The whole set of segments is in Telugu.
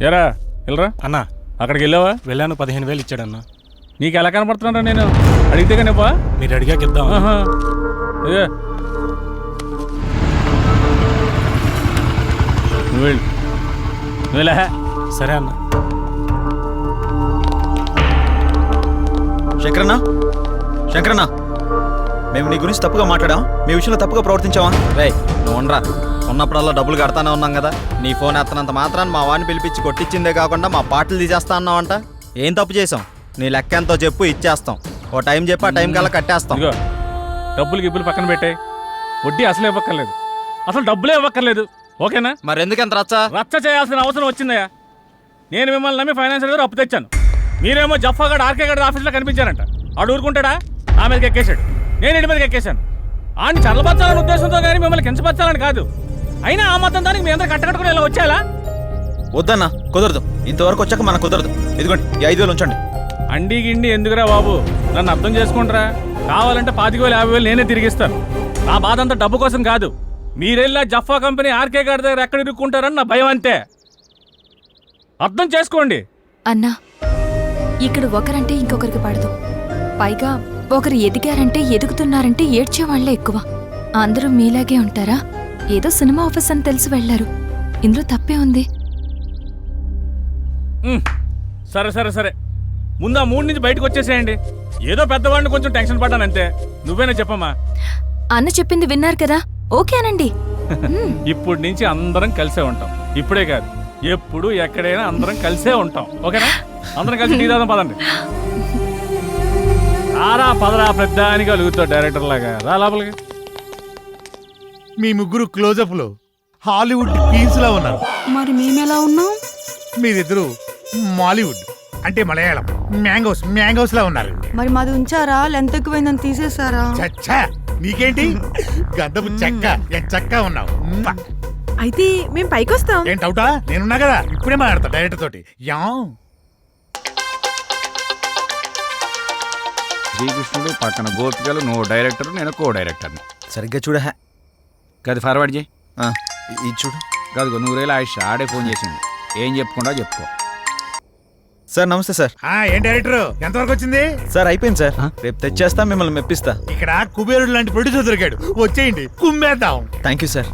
ఎరా వెళ్ళరా అన్నా అక్కడికి వెళ్ళావా? వెళ్ళాను, 15,000 ఇచ్చాడన్నా. నీకు ఎలా కనపడుతున్నారా? నేను అడిగితే కనిపా మీరు అడిగాక ఇద్దాం. ఇదే నువ్వు వెళ్ళు, నువ్వు వెళ్ళా. సరే అన్న. శంకరన్న, శంకరన్న, మేము నీ గురించి తప్పుగా మాట్లాడాం, మీ విషయంలో తప్పుగా ప్రవర్తించావా? రే నువ్వు ఉండరా, ఉన్నప్పుడల్లా డబ్బులు కడతానే ఉన్నాం కదా. నీ ఫోన్ ఎత్తనంత మాత్రాన్ని మా వాడిని పిలిపించి కొట్టించిందే కాకుండా మా పాటలు తీసేస్తా అన్నావంట. ఏం తప్పు చేసాం? నీ లెక్క ఎంతో చెప్పు, ఇచ్చేస్తాం. ఓ టైం చెప్పి ఆ టైం కల్లా కట్టేస్తాం. ఇదిగో డబ్బులు గిబ్బులు పక్కన పెట్టాయి, వడ్డీ అసలు ఇవ్వక్కర్లేదు, అసలు డబ్బులే ఇవ్వక్కర్లేదు. ఓకేనా? మరి ఎందుకంత రచ్చ చేయాల్సిన అవసరం వచ్చిందయ్యా. నేను మిమ్మల్ని నమ్మి ఫైనాన్షియల్ గారు అప్పు తెచ్చాను, మీరేమో జఫాగడ్ ఆర్కే గడ్ ఆఫీస్లో కనిపించారంట. ఆడు ఊరుకుంటాడా? నా మీదకి ఎక్కేశాడు, నేను ఇంటి మీదకి ఎక్కేశాను. ఆయన చల్లబచ్చాలని ఉద్దేశంతో కానీ మిమ్మల్ని కించపరచాలని కాదు. అయినా ఆ మొత్తం దానికి మీ అందరూ కట్టకట్టుకుని ఇలా వచ్చేలా? వద్దన్నా, కుదరదు. ఇంతవరకు వచ్చాక మనకు కుదరదు. ఇదిగోండి ఈ 5,000 ఉంచండి. అండి గిండి ఎందుకురా బాబు, నన్ను అర్థం చేసుకుంటారా? కావాలంటే 25,000 50,000 నేనే తిరిగిస్తాను. నా బాధ అంతా డబ్బు కోసం కాదు. మీరెళ్ళా జఫా కంపెనీ ఆర్కే గారి దగ్గర ఎక్కడ ఇరుక్కుంటారని నా భయం అంతే. అర్థం చేసుకోండి. అన్నా, ఇక్కడ ఒకరంటే ఇంకొకరికి పడదు. పైగా ఒకరు ఎదిగారంటే ఎదుగుతున్నారంటే ఏడ్చేవాళ్లే ఎక్కువ. అందరూ మీలాగే ఉంటారా? ఏదో సినిమా ఆఫీస్ అని తెలిసి వెళ్లారు, ఇందులో తప్పే ఉంది. సరే సరే సరే, ముందు ఆ 3 నుంచి బయటకు వచ్చేసేయండి. ఏదో పెద్దవాడిని కొంచెం టెన్షన్ పడ్డానంతే. నువ్వేనా చెప్పమ్మా? అన్న చెప్పింది విన్నారు కదా, ఓకేనండి. ఇప్పటి నుంచి అందరం కలిసే ఉంటాం. ఇప్పుడే కాదు, ఎప్పుడు ఎక్కడైనా అందరం కలిసే ఉంటాం. ఓకేనా? అందరం కలిసి టీ తాగుదాం పదండి. రారా పదరా, పెద్దానికి అలుగుతావు డైరెక్టర్ లాగా. రా లోపలికి. మీ ముగ్గురు క్లోజప్ లో హాలీవుడ్ క్వీన్స్ లా ఉన్నారు. మరి మేమెలా ఉన్నాం? మీరిద్దరు మాలీవుడ్ అంటే మలయాళం మ్యాంగోస్ లా ఉన్నారు. మరి మాది ఉంచారా? లెంత్ ఎక్కువైందని తీసేసారా? చచ్చా, నీకేంటి గద్దపు చెక్క చెక్క ఉన్నావు. అయితే మేం పైకొస్తాం. ఏం డౌటా? నేనున్నా కదా, ఇప్పుడే మాట్లాడతా డైరెక్టర్ తోటి. యా శ్రీకృష్ణుడు పక్కన గోపికలు, నువ్వు డైరెక్టర్, నేను కో డైరెక్టర్ని. సరిగ్గా చూడ. గది ఫార్వర్డ్ చేయి. ఇది చూడు. కాదు 100,000 ఆయుష్ ఆడే ఫోన్ చేసింది. ఏం చెప్పుకుంటా చెప్పుకో. సార్ నమస్తే సార్. ఏం డైరెక్టర్, ఎంతవరకు వచ్చింది? సార్ అయిపోయింది సార్, రేపు తెచ్చేస్తా, మిమ్మల్ని మెప్పిస్తా. ఇక్కడ కుబేరుడు లాంటి ప్రొడ్యూసర్ దొరికాడు, వచ్చేయండి కుమ్మేద్దాం. Thank you sir.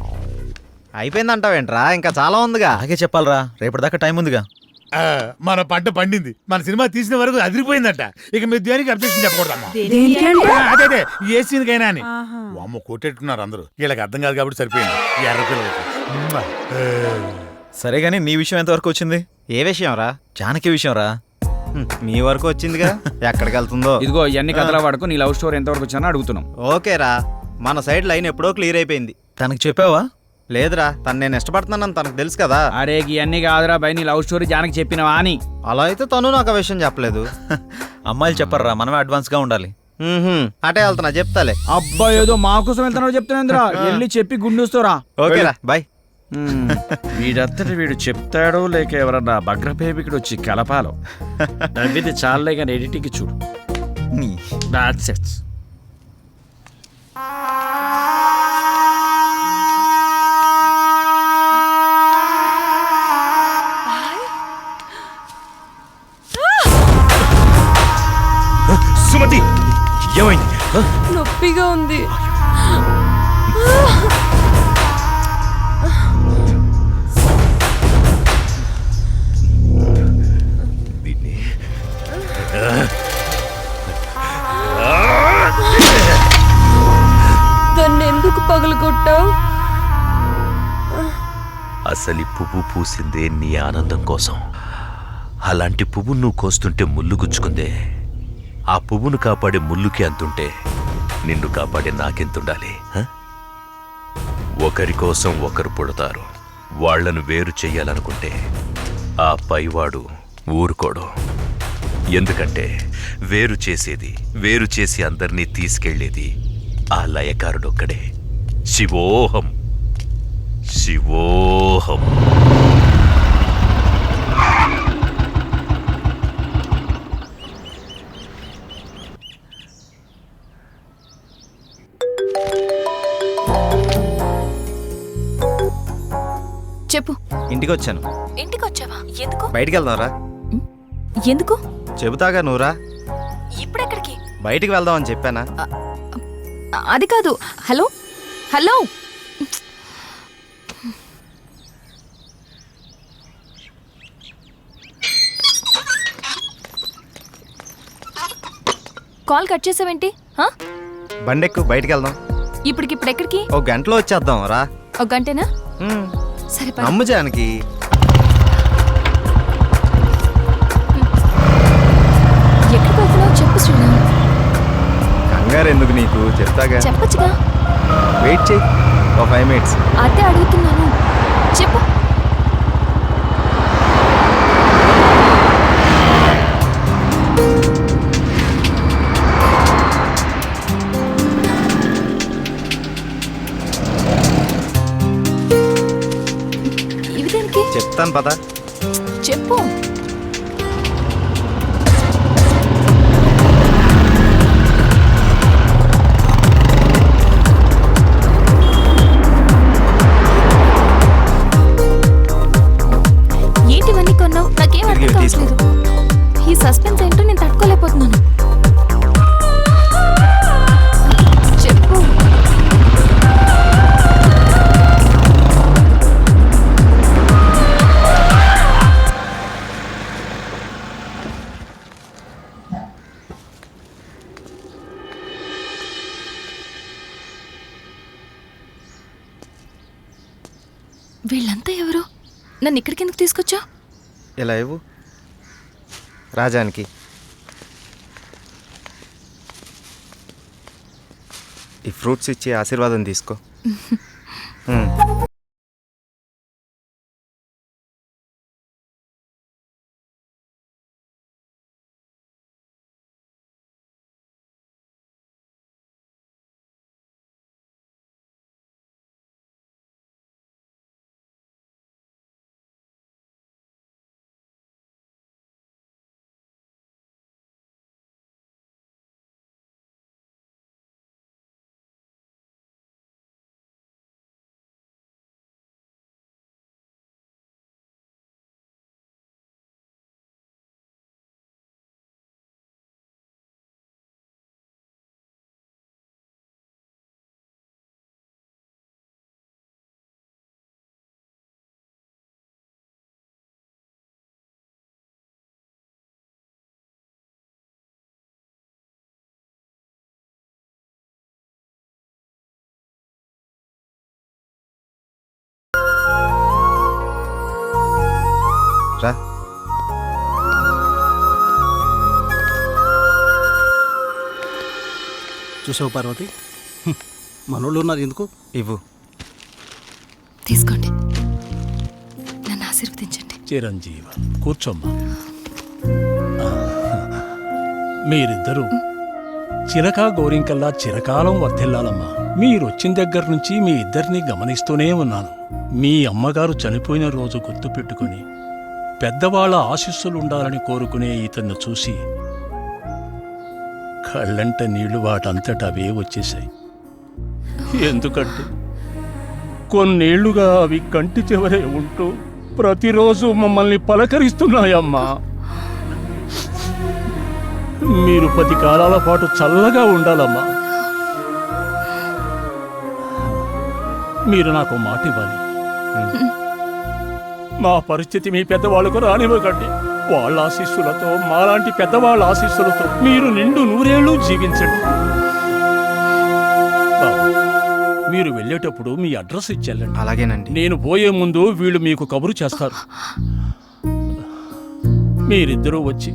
అయిపోయిందంటావేంట్రా? ఇంకా చాలా ఉందిగా. అలాగే చెప్పాలరా, రేపటిదాకా టైం ఉందిగా. మన పంట పండింది, మన సినిమా తీసిన వరకు అదిరిపోయిందట. ఇక మీరు దేనికి అబ్జెక్షన్ చెప్పకూడదమ్మా. అదే ఏ సీన్కైనా అని. అమ్మ కొట్టేట్టున్నారు అందరూ, వీళ్ళకి అర్థం కాదు కాబట్టి సరిపోయింది. ఎర్ర పిల్లలకి. సరే గానీ నీ విషయం ఎంతవరకు వచ్చింది? ఏ విషయం రా? జానకి విషయం రా. మీ వరకు వచ్చిందిగా, ఎక్కడికి వెళ్తుందో. ఇదిగో ఇవన్నీ కథల వాడుకు నీ లవ్ స్టోరీ ఎంతవరకు వచ్చానో అడుగుతున్నాం. ఓకేరా, మన సైడ్ లైన్ ఎప్పుడో క్లియర్ అయిపోయింది. తనకు చెప్పావా? లేదురా, తను నేను ఇష్టపడుతున్నానని తనకు తెలుసు కదా. అరే ఇవన్నీ కాదురా బై, నీ లవ్ స్టోరీ జానకి చెప్పినవా అని. అలా అయితే తను నాకు ఆ విషయం చెప్పలేదు. అమ్మాయిలు చెప్పరా, మనమే అడ్వాన్స్ గా ఉండాలి. అటే వెళ్తున్నా, చెప్తాలే. అబ్బా ఏదో మా కోసం వెళ్తున్నాడు చెప్తున్నా, వెళ్ళి చెప్పి గుండూస్తోరా. ఓకేరా బాయ్. వీడంతటి వీడు చెప్తాడో లేక ఎవరన్నా భగ్రపేమికుడు వచ్చి కలపాలో. నవ్వితే చాలే కానీ ఎడిటింగ్ చూడు. That's it. సుమతి, ఏమైంది? నొప్పిగా ఉంది. దాన్ని ఎందుకు పగలగొట్టావు? అసలు పువ్వు పూసిందే నీ ఆనందం కోసం. అలాంటి పువ్వు నువ్వు కోస్తుంటే ముళ్ళు గుచ్చుకుందే. ఆ పువ్వును కాపాడే ముళ్ళుకి అంతుంటే నిన్ను కాపాడే నాకెంతుండాలి? ఒకరి కోసం ఒకరు పుడతారు. వాళ్లను వేరు చెయ్యాలనుకుంటే ఆ పైవాడు ఊరుకోడు. ఎందుకంటే వేరు చేసి అందరినీ తీసుకెళ్లేది ఆ లయకారుడొక్కడే. శివోహం శివోహం. చెప్పు. ఇంటికి ఇంటికి వచ్చాను. ఇంటికి వచ్చావా? ఎందుకు? బయటికి వెళ్దాంరా. ఎందుకు? చెబుతాగా నువ్వురా. ఇప్పుడెక్కడికి? బయటికి వెళ్దామని చెప్పానా? అది కాదు. హలో హలో, కాల్ కట్ చేసావేంటి? బండెక్కు, బయటికి వెళ్దాం. ఇప్పటికిప్పుడు ఎక్కడికి? ఓ గంటలో వచ్చేద్దాం రా. ఒక గంటేనా? సరే పద. నమ్ము జానకి. ఎక్కడికి వెళ్తున్నావు చెప్పు శ్రీరామ్. కంగారు ఎందుకు నీకు, చెప్తాగా. చెప్పచ్చుగా. వెయిట్ చేయి, ఒక 5 minutes. అదే అడుగుతున్నాను, చెప్పు. ఇవి దేనికి? చెప్తాను పద. చెప్పు. ఏంటివన్నీ కొన్నావు? నాకేం అర్థం కావట్లేదు. ఈ సస్పెన్స్ ఏంటో నేను తట్టుకోలేకపోతున్నాను. చెప్పు. వీళ్ళంతా ఎవరు? నన్ను ఇక్కడికి ఎందుకు తీసుకొచ్చా? ఇలా ఇవ్వు రాజానికి. ఈ ఫ్రూట్స్ ఇచ్చి ఆశీర్వాదం తీసుకో. రా. చూసావు పార్వతి, మనోళ్ళు ఉన్నారు ఎందుకు? ఇవ్వు. తీసుకోండి, నన్ను ఆశీర్వదించండి. చిరంజీవ, కూర్చోమ్మా. మీరిద్దరూ చిలకా గోరింకల్లా చిరకాలం వర్ధిల్లాలమ్మా. మీరొచ్చిన దగ్గర నుంచి మీ ఇద్దరిని గమనిస్తూనే ఉన్నాను. మీ అమ్మగారు చనిపోయిన రోజు గుర్తు పెట్టుకుని పెద్దవాళ్ల ఆశీస్సులుండాలని కోరుకునే ఇతన్ని చూసి కళ్ళంట నీళ్లు వాటంతట అవే వచ్చేశాయి. ఎందుకంటే కొన్నేళ్లుగా అవి కంటి చివరే ఉంటూ ప్రతిరోజు మమ్మల్ని పలకరిస్తున్నాయమ్మా. మీరు 10 కాలాల పాటు చల్లగా ఉండాలమ్మా. మీరు నాకు మాట ఇవ్వాలి. మా పరిస్థితి మీ పెద్దవాళ్ళకు రానివ్వకండి. వాళ్ళ ఆశీస్సులతో, మాలాంటి పెద్దవాళ్ళ ఆశీస్సులతో మీరు నిండు 100 ఏళ్ళు జీవించండి. బాబు, మీరు వెళ్ళేటప్పుడు మీ అడ్రస్ ఇచ్చెళ్ళండి. అలాగేనండి. నేను పోయే ముందు వీళ్ళు మీకు కబురు చేస్తారు. మీరిద్దరూ వచ్చి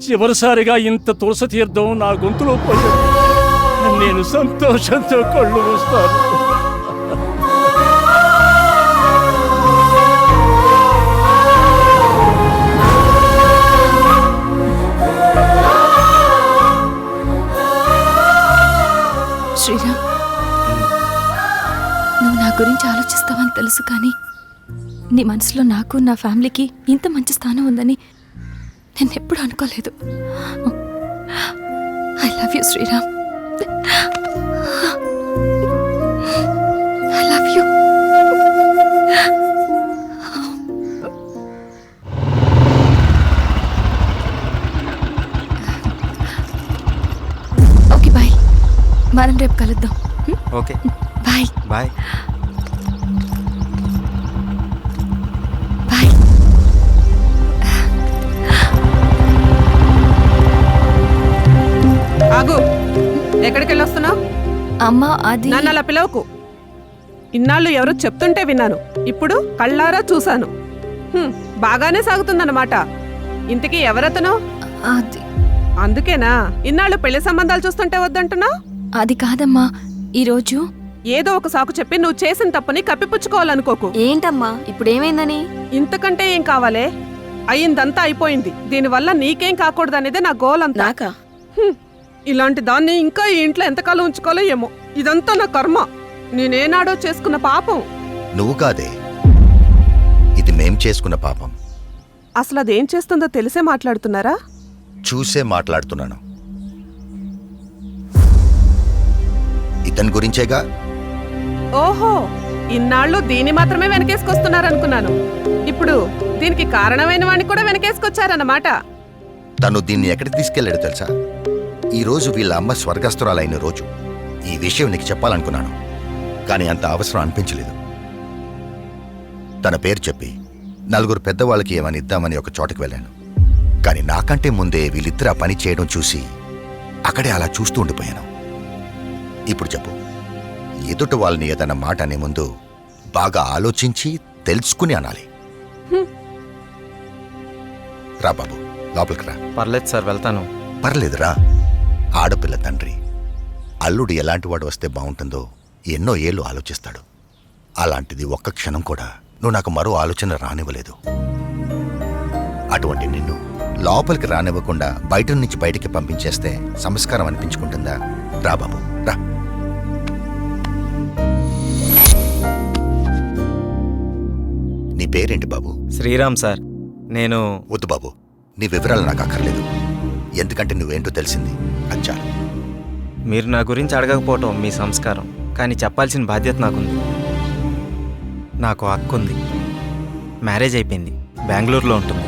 చివరిసారిగా ఇంత తులసి తీర్థం నా గొంతులో పోయారు. నేను సంతోషంతో కళ్ళు మూస్తాను. శ్రీరామ్, నువ్వు నా గురించి ఆలోచిస్తావని తెలుసు, కానీ నీ మనసులో నాకు, నా ఫ్యామిలీకి ఇంత మంచి స్థానం ఉందని నేను ఎప్పుడు అనుకోలేదు. I love you Sriram. I love you. మనం రేపు కలుద్దాం. Okay bye bye. బాయ్. ఆగు, ఎక్కడికి వెళ్ళొస్తున్నావు? అమ్మా అది నన్ను అలా పిలవకు. ఇన్నాళ్ళు ఎవరో చెప్తుంటే విన్నాను, ఇప్పుడు కళ్ళారా చూశాను. బాగానే సాగుతుందన్నమాట. ఇంతకీ ఎవరతను? అది అందుకేనా ఇన్నాళ్ళు పెళ్లి సంబంధాలు చూస్తుంటే వద్దంటున్నావు? అది కాదమ్మా, ఈరోజు ఏదో ఒక సాకు చెప్పి నువ్వు చేసిన తప్పుని కప్పిపుచ్చుకోవాలనుకోకు. ఏంటమ్మా ఇప్పుడేమైందని? ఇంతకంటే ఏం కావాలే? అయిందంతా అయిపోయింది. దీనివల్ల నీకేం కాకూడదనేదే నా గోల్ అంతా. ఇలాంటి దాన్ని ఇంకా ఈ ఇంట్లో ఎంతకాలం ఉంచుకోవాలో ఏమో. ఇదంతా నా కర్మ. నేనేనాడో చేసుకున్న పాపం. నువ్వు కాదే, ఇది మేం చేసుకున్న పాపం. అసలు అదేం చేస్తుందో తెలిసే మాట్లాడుతున్నారా? చూసే మాట్లాడుతున్నాను. ఇతని గురించేగా. ఓహో, ఇన్నాళ్ళు దీన్ని మాత్రమే వెనకేసుకొస్తున్నారనుకున్నాను. ఇప్పుడు దీనికి కారణమైన వాడిని కూడా వెనకేసుకొచ్చారన్నమాట. తను దీన్ని ఎక్కడికి తీసుకెళ్లాడు తెలుసా? ఈ రోజు వీళ్ళ అమ్మ స్వర్గస్థురాలైన రోజు. ఈ విషయం నీకు చెప్పాలనుకున్నాను, కానీ అంత అవసరం అనిపించలేదు. తన పేరు చెప్పి నలుగురు పెద్దవాళ్ళకి ఏమని ఇద్దామని ఒక చోటకి వెళ్ళాను. కానీ నాకంటే ముందే వీళ్ళిద్దరు ఆ పని చేయడం చూసి అక్కడే అలా చూస్తూ ఉండిపోయాను. ఇప్పుడు చెప్పు, ఎదుట వాళ్ళని ఏదన్నా మాట అనే ముందు బాగా ఆలోచించి తెలుసుకుని అనాలి. రా బాబు, లోపలికి రా. పర్లేదు సార్, వెళ్తాను. పర్లేదురా. ఆడపిల్ల తండ్రి అల్లుడు ఎలాంటి వాడు వస్తే బాగుంటుందో ఎన్నో ఏళ్ళు ఆలోచిస్తాడు. అలాంటిది ఒక్క క్షణం కూడా నువ్వు నాకు మరో ఆలోచన రానివ్వలేదు. అటువంటి నిన్ను లోపలికి రానివ్వకుండా బయట నుంచి బయటికి పంపించేస్తే సంస్కారం అనిపించుకుంటుందా? రా బాబు, రా. నీ పేరేంటి బాబు? శ్రీరామ్ సార్. నేను వద్దు బాబు, నీ వివరాలు నాకు అక్కర్లేదు. ఎందుకంటే నువ్వేంటో తెలిసింది, అది చాలు. మీరు నా గురించి అడగకపోవటం మీ సంస్కారం, కానీ చెప్పాల్సిన బాధ్యత నాకుంది. నాకు హక్కు ఉంది. మ్యారేజ్ అయిపోయింది, బెంగళూరులో ఉంటుంది.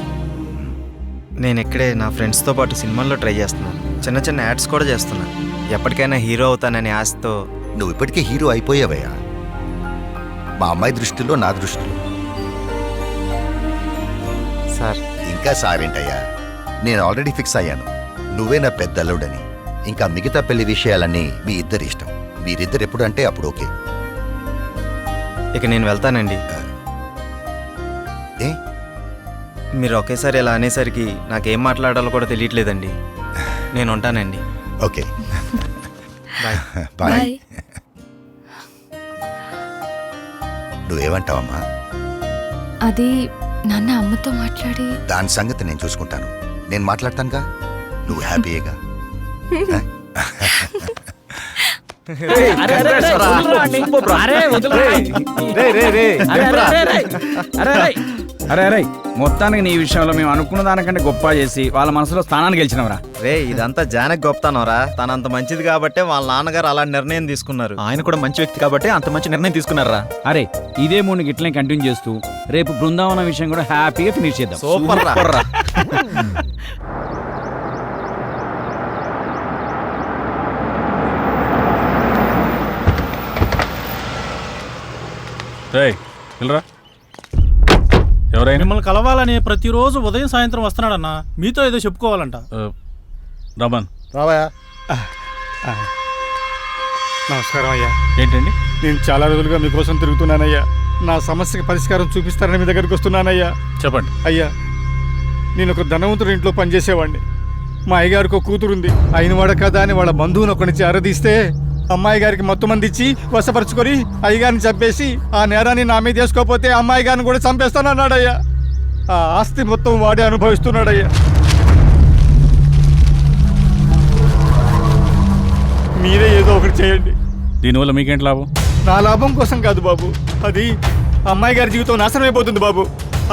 నేను ఇక్కడే నా ఫ్రెండ్స్తో పాటు సినిమాల్లో ట్రై చేస్తున్నాను. చిన్న చిన్న యాడ్స్ కూడా చేస్తున్నాను. ఎప్పటికైనా హీరో అవుతాననే ఆశతో. నువ్వు ఇప్పటికే హీరో అయిపోయావయ్యా, మా అమ్మాయి దృష్టిలో, నా దృష్టిలో. సార్ ఇంకా సారేంటయ్యా, నేను ఆల్రెడీ ఫిక్స్ అయ్యాను. నువ్వే నా పెద్ద అల్లుడని. ఇంకా మిగతా పెళ్లి విషయాలన్నీ మీ ఇద్దరి ఇష్టం. మీరిద్దరు ఎప్పుడు అంటే అప్పుడు ఓకే. ఇక నేను వెళ్తానండి. ఏ? మీరు ఒకేసారి ఇలా అనేసరికి నాకేం మాట్లాడాలో కూడా తెలియట్లేదండి. నేను ఉంటానండి. Okay, bye. బాయ్. నువ్వేమంటావమ్మా? అది నాన్న అమ్మతో మాట్లాడి దాని సంగతి నేను చూసుకుంటాను. నేను మాట్లాడతానుగా, నువ్వు హ్యాపీయేగా. అరే మొత్తానికి నీ విషయంలో మేము అనుకున్న దానికంటే గొప్ప చేసి వాళ్ళ మనసులో స్థానాన్ని గెలిచినవరా. రే, ఇదంతా జానకి గొప్పతనరా. తనంత మంచిది కాబట్టే వాళ్ళ నాన్నగారు అలా నిర్ణయం తీసుకున్నారు. ఆయన కూడా మంచి వ్యక్తి కాబట్టి అంత మంచి నిర్ణయం తీసుకున్నారా. అరే ఇదే మూడు గిట్లనే కంటిన్యూ చేస్తూ రేపు బృందావనం విషయం కూడా హ్యాపీగా ఫినిష్ చేద్దాం. సూపర్ రా. ఎవరైనా మిమ్మల్ని కలవాలని ప్రతిరోజు ఉదయం సాయంత్రం వస్తున్నాడన్నా. మీతో ఏదో చెప్పుకోవాలంట. రమన్ రావయ్యా. నమస్కారం అయ్యా. ఏంటండి? నేను చాలా రోజులుగా మీకోసం తిరుగుతున్నానయ్యా. నా సమస్యకి పరిష్కారం చూపిస్తారని మీ దగ్గరికి వస్తున్నానయ్యా. చెప్పండి. అయ్యా, నేను ఒక ధనవంతుడి ఇంట్లో పనిచేసేవాడిని. మా అయ్యగారికి ఒక కూతురుంది. అయినవాడ కదా అని వాళ్ళ బంధువుని ఒకరి నుంచి అరదీస్తే అమ్మాయి గారికి మొత్తం మంది ఇచ్చి వశపరుచుకొని అయ్యగారిని చంపేసి ఆ నేరాన్ని నా మీద వేసుకోకపోతే అమ్మాయి గారిని కూడా చంపేస్తానన్నాడయ్యా. ఆ ఆస్తి మొత్తం వాడే అనుభవిస్తున్నాడయ్యా. మీరే ఏదో ఒకటి చేయండి. దీనివల్ల మీకేంటి లాభం? నా లాభం కోసం కాదు బాబు, అది అమ్మాయి గారి జీవితం నాశనం అయిపోతుంది బాబు.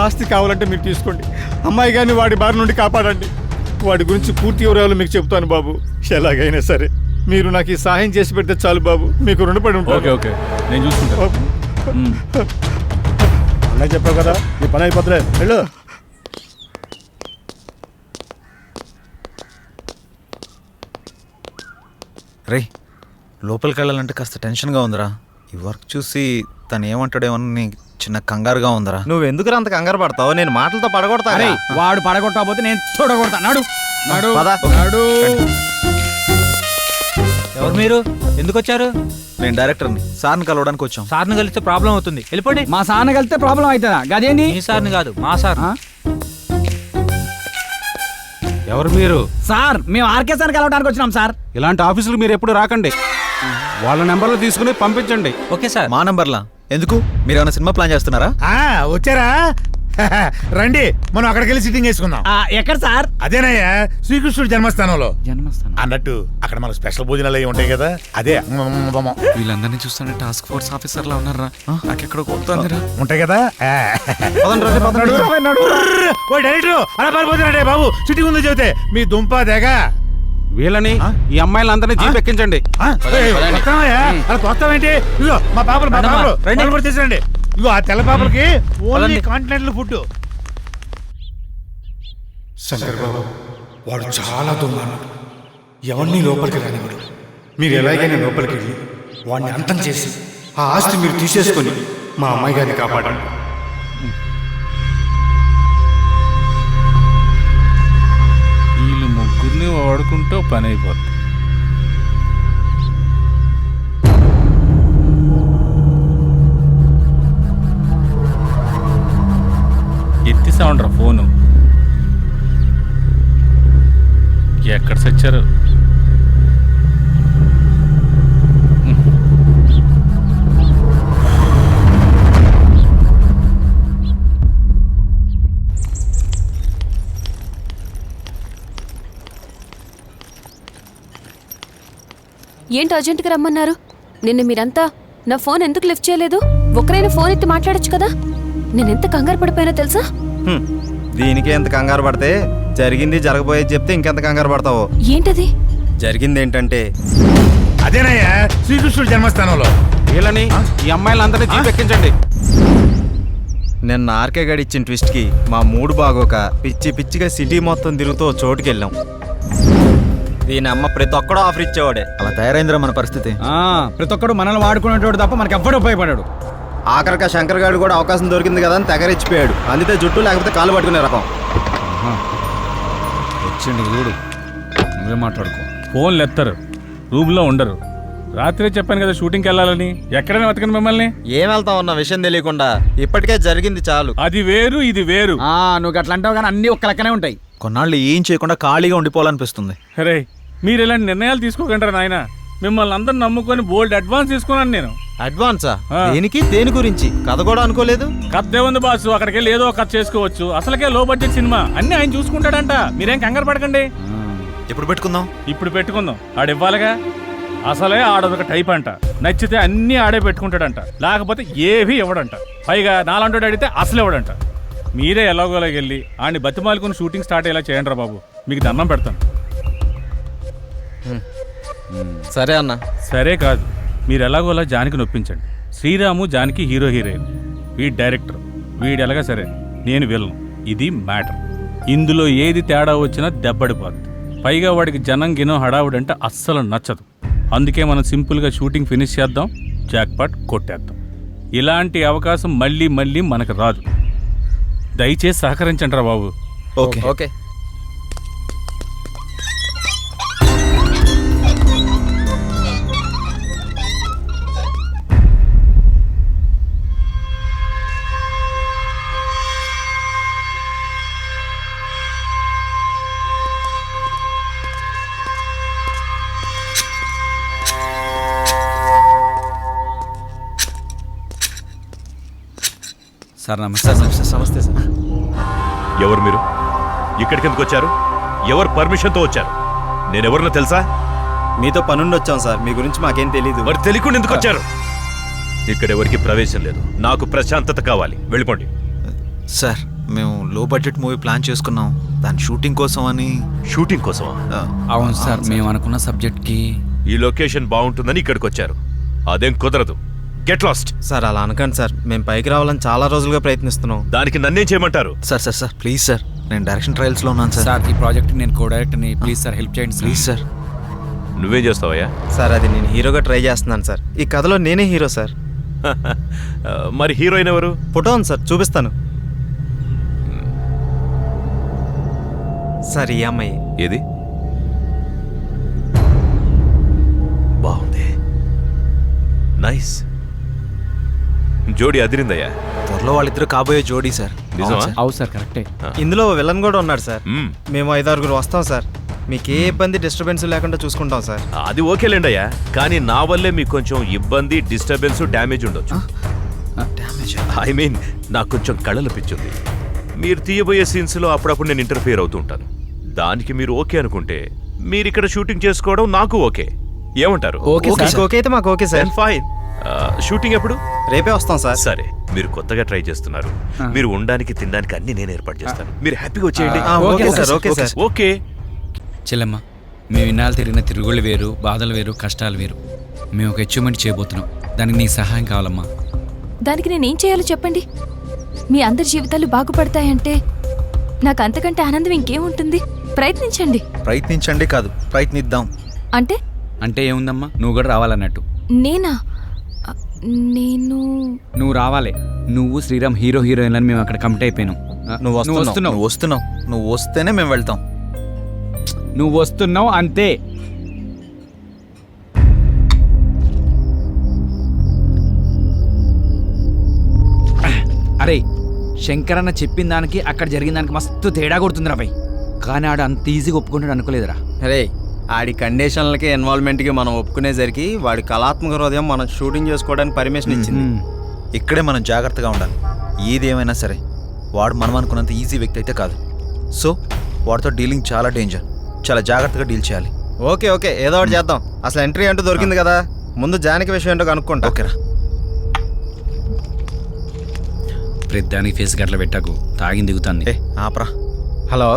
ఆస్తి కావాలంటే మీరు తీసుకోండి. అమ్మాయి గారిని వాడి బారి నుండి కాపాడండి. వాడి గురించి పూర్తి వివరాలు మీకు చెప్తాను బాబు. ఎలాగైనా సరే మీరు నాకు ఈ సహాయం చేసి పెడితే చాలు బాబు. మీకు రుణపడి ఉంటాను. ఓకే ఓకే, నేను చూసుకుంటా. అలా చెప్పావు కదా, నీ పని అయిపోతులే, వెళ్ళు. రే, లోపలికి వెళ్ళాలంటే కాస్త టెన్షన్గా ఉందిరా. ఈ వర్క్ చూసి తను ఏమంటాడేమో చిన్న కంగారుగా ఉందిరా. నువ్వు ఎందుకు అంత కంగారు పడతావు? నేను మాటలతో పడగొడతా. అరే వాడు పడగొట్టకపోతే నేను చూడగొడతా. నడు నడు పద. నడు. ఎవరు మీరు? ఎందుకు వచ్చారు? నేను డైరెక్టర్ని, సార్ని కలవడానికి వచ్చాం. సార్ని కలిస్తే ప్రాబ్లం అవుతుంది, వెళ్ళిపోండి. మా సార్ని కలిస్తే ప్రాబ్లం అవుతుందా? గదేంది? మీ సార్ని కాదు, మా సార్. ఆ? ఎవరు మీరు? సార్ మేము ఆర్కే సార్ని కలవడానికి వచ్చినాం సార్. ఇలాంటి ఆఫీసులు మీరు ఎప్పుడు రాకండి. వాళ్ళ నెంబర్లు తీసుకుని పంపించండి. Okay sir. మా నంబర్లా ఎందుకు? మీరు ఏమైనా సినిమా ప్లాన్ చేస్తున్నారా? వచ్చారా? రండి, మనం అక్కడికి వెళ్ళి సిట్టింగ్ వేసుకుందాం. ఎక్కడ సార్? అదేనయ్యా, శ్రీకృష్ణుడి జన్మస్థానంలో. జన్మస్థానం అన్నట్టు అక్కడ మనకు స్పెషల్ భోజనాలు అవి ఉంటాయి కదా, అదే వీళ్ళందరినీ చూస్తుంటే టాస్క్ ఫోర్స్ ఆఫీసర్లా ఉన్నారా? నాకెక్కడ కొడుతుందిరా. ఉంటాయి కదా. ఓ డైరెక్టర్, అలా పారిపోతున్నాడే బాబు, సిట్టింగ్ ఉందో చెబితే మీ దుంప దేగ. వీళ్ళని ఈ అమ్మాయిలందరినీ జీప్ ఎక్కించండి. అలా తోస్తామేంటి? ఇదిగో మా పాపలు తీసుకురండి. ఇగో ఆ తెల్ల పాపలకి ఓన్లీ కాంటినెంటల్ ఫుడ్. శంకర్ బాబు, వాడు చాలా దొంగను, ఎవరిని లోపలికి రానివాడు. మీరు ఎలాగైనా లోపలికి వెళ్ళి వాడిని అంతం చేసి ఆ ఆస్తి మీరు తీసేసుకొని మా అమ్మాయి గారిని కాపాడండి. వీళ్ళు ముగ్గురిని వాడుకుంటూ పని అయిపోతుంది. ఎత్తిసామండ్రా ఫోను. ఎక్కడ సచ్చారు? ఏంటి అర్జెంటుగా రమ్మన్నారు? నిన్న మీరంతా నా ఫోన్ ఎందుకు లిఫ్ట్ చేయలేదు? ఒకరైనా ఫోన్ ఎత్తి మాట్లాడొచ్చు కదా. నేనెంత కంగారు పడిపోయినా తెలుసా? దీనికి ఎంత కంగారు పడితే జరిగింది జరగబోయేది చెప్తే ఇంకెంత కంగారు పడతావో. ఏంటది? జరిగింది ఏంటంటే అదేనయ్యా, శ్రీకృష్ణుడి జన్మస్థానంలో. వీళ్ళని ఈ అమ్మాయిలందరినీ జీప్ ఎక్కించండి. నిన్న ఆర్కే గడి ఇచ్చిన ట్విస్ట్కి మా మూడు బాగోక పిచ్చిగా సిటీ మొత్తం తిరుగుతూ చోటుకి వెళ్ళాం. దీని అమ్మ ప్రతి ఒక్కడూ ఆఫర్ ఇచ్చేవాడే. అలా తయారైందిరా మన పరిస్థితి. ప్రతి ఒక్కడు మనల్ని వాడుకునేటోడు తప్ప మనకి ఎవ్వడు ఉపయోగపడాడు. ఆఖరిగా శంకర్ గారు కూడా అవకాశం దొరికింది కదా అని తెగరిచ్చిపోయాడు. అందుకే జుట్టు లేకపోతే కాలు పట్టుకునే రకం. వచ్చిండు చూడు, నువ్వే మాట్లాడుకో. ఫోన్లు ఎత్తరు, రూమ్లో ఉండరు. రాత్రే చెప్పాను కదా షూటింగ్కి వెళ్ళాలని. ఎక్కడైనా వెతకండి మిమ్మల్ని. ఏం వెళ్తాం అన్న విషయం తెలియకుండా. ఇప్పటికే జరిగింది చాలు. అది వేరు, ఇది వేరు. నువ్వు అట్లా అంటావు కానీ అన్ని ఒక్క లెక్కనే ఉంటాయి. కొన్నాళ్ళు ఏం చేయకుండా ఖాళీగా ఉండిపోవాలనిపిస్తుంది. అరే మీరు ఇలాంటి నిర్ణయాలు తీసుకోకంటారా నాయన? మిమ్మల్ని అందరు నమ్ముకొని బోల్డ్ అడ్వాన్స్ తీసుకున్నాను నేను. అడ్వాన్సా? దేనికి? దేని గురించి? కథ కూడా అనుకోలేదు. కథ ఏముంది బాసు, అక్కడికి వెళ్ళి ఏదో కథ చేసుకోవచ్చు. అసలుకే లో బడ్జెట్ సినిమా, అన్ని ఆయన చూసుకుంటాడంట. మీరేం కంగారు పడకండి. ఎప్పుడు పెట్టుకుందాం? ఇప్పుడు పెట్టుకుందాం. ఆడివ్వాలిగా. అసలే ఆడొక టైప్ అంట. నచ్చితే అన్ని ఆడే పెట్టుకుంటాడంట, లేకపోతే ఏవీ ఇవ్వడంట. పైగా నాలంటోడు అడిగితే అసలు ఇవ్వడంట. మీరే ఎలాగోలాగ వెళ్ళి ఆడిని బతిమాలుకుని షూటింగ్ స్టార్ట్ అయ్యేలా చేయండి రా బాబు, మీకు దండం పెడతాను. సరే అన్న. సరే కాదు, మీరు ఎలాగోలా జానికి నొప్పించండి. శ్రీరాము జానికి హీరో హీరోయిన్, వీడి డైరెక్టర్, వీడు ఎలాగా సరే, నేను విలను. ఇది మ్యాటర్. ఇందులో ఏది తేడా వచ్చినా దెబ్బడిపోద్ది. పైగా వాడికి జనం గినం హడావుడంటే అస్సలు నచ్చదు. అందుకే మనం సింపుల్గా షూటింగ్ ఫినిష్ చేద్దాం, జాక్పాట్ కొట్టేద్దాం. ఇలాంటి అవకాశం మళ్ళీ మళ్ళీ మనకు రాదు. దయచేసి సహకరించండి రా బాబు. Okay okay. సార్ నమస్తే. నమస్తే సార్. ఎవరు మీరు? ఇక్కడికి ఎందుకు వచ్చారు? ఎవరు పర్మిషన్తో వచ్చారు? నేనెవరినో తెలుసా? మీతో పనుండి వచ్చాం సార్, మీ గురించి మాకేం తెలీదు. మరి తెలియకుండా ఎందుకు వచ్చారు? ఇక్కడ ఎవరికి ప్రవేశం లేదు. నాకు ప్రశాంతత కావాలి, వెళ్ళిపోండి. సార్, మేము లో బడ్జెట్ మూవీ ప్లాన్ చేసుకున్నాం, దాని షూటింగ్ కోసం అని. షూటింగ్ కోసమా? అవును సార్, మేము అనుకున్న సబ్జెక్ట్కి ఈ లొకేషన్ బాగుంటుందని ఇక్కడికి వచ్చారు. అదేం కుదరదు. Get lost. సార్ అలా అనకండి సార్, మేము పైకి రావాలని చాలా రోజులుగా ప్రయత్నిస్తున్నాం. దానికి నన్నేం చేయమంటారు? Sir sir sir please sir, నేను డైరెక్షన్ ట్రయల్స్లో ఉన్నాను సార్. సార్ ఈ ప్రాజెక్ట్ నేను కో డైరెక్టర్ని, ప్లీజ్ సార్ హెల్ప్ చేయండి ప్లీజ్ సార్. నువ్వేం చేస్తావయ్యా? సార్ అది నేను హీరోగా ట్రై చేస్తున్నాను సార్. ఈ కథలో నేనే హీరో సార్. మరి హీరోయిన్ ఎవరు? ఫోటో ఉంది సార్, చూపిస్తాను. సార్ ఈ అమ్మాయి. ఏది? బాగుంది, నైస్. జోడీ అదిరిందయ్యా. త్వరలో వాళ్ళిద్దరు కాబోయే జోడీ సార్. నిజమా? అవును సార్, కరెక్టే. ఇందులో విలన్ కూడా ఉన్నాడు సార్. మేము 5-6 వస్తాం సార్. మీకు ఏ ఇబ్బంది డిస్టర్బెన్స్ లేకుండా చూసుకుంటాం సార్. అది ఓకేలేండి అయ్యా, కానీ నా వల్లే మీకు కొంచెం ఇబ్బంది, డిస్టర్బెన్స్, డ్యామేజ్ ఉండొచ్చు. ఐ మీన్ నాకు కొంచెం కళలు పిచ్చుంది. మీరు తీయబోయే సీన్స్లో అప్పుడప్పుడు నేను ఇంటర్ఫియర్ అవుతూ ఉంటాను. దానికి మీరు ఓకే అనుకుంటే మీరు ఇక్కడ షూటింగ్ చేసుకోవడం నాకు ఓకే. ఏమంటారు? ఓకే అయితే మాకు ఓకే సార్. ఫైన్. షూటింగ్ ఎప్పుడు? రేపే వస్తాం సార్. సరే, మీరు కొత్తగా ట్రై చేస్తున్నారు. మీరు ఉండడానికి తినడానికి అన్ని నేను ఏర్పాటు చేస్తాను. మీరు హ్యాపీగా వచ్చేయండి. Okay sir. Okay sir. Okay. చెల్లెమ్మ, మేము ఇన్నాళ్ళు తిరిగిన తిరుగుళ్ళు వేరు, బాధలు వేరు, కష్టాలు వేరు. మేము ఒక అచీవ్మెంట్ చేయబోతున్నాం. దానికి నీ సహాయం కావాలమ్మా. దానికి నేనేం చేయాలో చెప్పండి. మీ అందరి జీవితాలు బాగుపడతాయంటే నాకు అంతకంటే ఆనందం ఇంకేముంటుంది? ప్రయత్నించండి. ప్రయత్నించండి కాదు, ప్రయత్నిద్దాం. అంటే అంటే ఏముందమ్మా, నువ్వు కూడా రావాలన్నట్టు. నేనా? నువ్వు రావాలి. నువ్వు శ్రీరామ్ హీరోయిన్లని మేము అక్కడ కమిట్ అయిపోయినాం. నువ్వు వస్తున్నావు. నువ్వు వస్తేనే మేము వెళ్తాం. నువ్వు వస్తున్నావు అంతే. అరే, శంకరన్న చెప్పిన దానికి అక్కడ జరిగిన దానికి మస్తు తేడా కొడుతుందిరా భయ్. కానీ ఆడు అంత ఈజీగా ఒప్పుకుంటాడు అనుకోలేదురా. అరే, ఆడి కండిషన్లకి ఇన్వాల్వ్మెంట్కి మనం ఒప్పుకునేసరికి వాడి కళాత్మక హృదయం మనం షూటింగ్ చేసుకోవడానికి పర్మిషన్ ఇచ్చింది. ఇక్కడే మనం జాగ్రత్తగా ఉండాలి. ఏదేమైనా సరే వాడు మనం అనుకున్నంత ఈజీ వ్యక్తి అయితే కాదు. సో వాడితో డీలింగ్ చాలా డేంజర్. చాలా జాగ్రత్తగా డీల్ చేయాలి. ఓకే, ఏదో ఒకటి చేద్దాం. అసలు ఎంట్రీ అంటూ దొరికింది కదా, ముందు జానకి విషయం ఏంటో కనుక్కుంటా. ఓకేరా. ప్రతిదానికి ఫేస్ గట్ల పెట్టకు, తాగింది దిగుతుంది. ఆపరా. హలో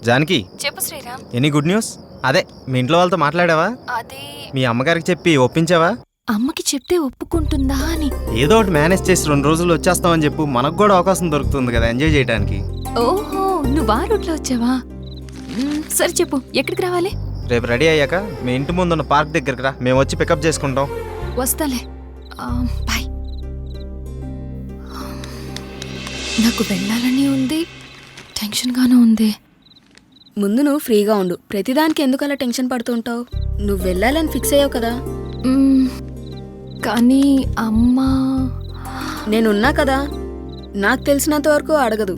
జానకి, చెప్పు శ్రీరామ్. Any good news? అదే మీ ఇంట్లో వాళ్ళతో మాట్లాడావా? అదే మీ అమ్మగారికి చెప్పి ఒప్పించావా? అమ్మకి చెప్తే ఒప్పుకుంటుందా అని. ఏదో ఒకటి మేనేజ్ చేసి 2 రోజులు వచ్చేస్తామని చెప్పు. మనకు కూడా అవకాశం దొరుకుతుంది కదా ఎంజాయ్ చేయడానికి. ఓహో, నువ్వు ఆ రూట్లో వచ్చావా? సరే చెప్పు, ఎక్కడికి రావాలి? రేపు రెడీ అయ్యాక మీ ఇంటి ముందున్న పార్క్ దగ్గరికి రా, మేము వచ్చి పికప్ చేసుకుంటాం. వస్తాలే. బాయ్. నాకు వెళ్ళాలని ఉంది, టెన్షన్గానూ ఉంది. ముందు నువ్వు ఫ్రీగా ఉండు. ప్రతిదానికి ఎందుకు అలా టెన్షన్ పడుతూ ఉంటావు? నువ్వు వెళ్ళాలని ఫిక్స్ అయ్యావు కదా. కానీ అమ్మా, నేనున్నా కదా, నాకు తెలిసినంత వరకు అడగదు.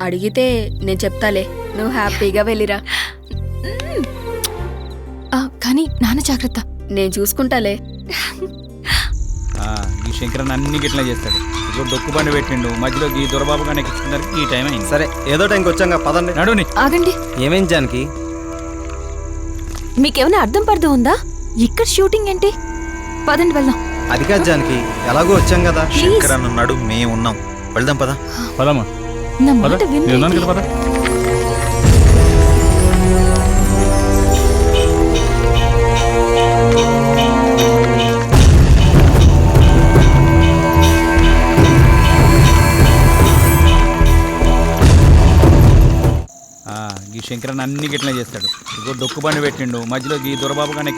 అడిగితే నేను చెప్తాలే, నువ్వు హ్యాపీగా వెళ్ళిరా. కానీ నాన్న జాగ్రత్త. నేను చూసుకుంటాలే. ఈ శంకరన్ అన్ని గిట్లా చేస్తాడు. ఇప్పుడు డొక్కు బండి పెట్టిండు, మధ్యలో ఈ దొరబాబు కానీ ఈ టైం అయింది. సరే, ఏదో టైంకి వచ్చాం కదా, పదండి. నడుని. ఆగండి. ఏమైంది జానకి? మీకేమైనా అర్థం పడదు ఉందా? ఇక్కడ షూటింగ్ ఏంటి? పదండి వెళ్దాం. అది కాదు జానకి, ఎలాగో వచ్చాం కదా. శంకరన్ ఉన్నాడు, మేము ఉన్నాం. వెళ్దాం పదా. పదమ్మా. నా మాట వినండి. పద. ఈ శంకరన్ అన్ని గిట్లా చేస్తాడు. ఇప్పుడు డొక్కు బండి పెట్టిండు, మధ్యలో ఈ దొరబాబు కానీ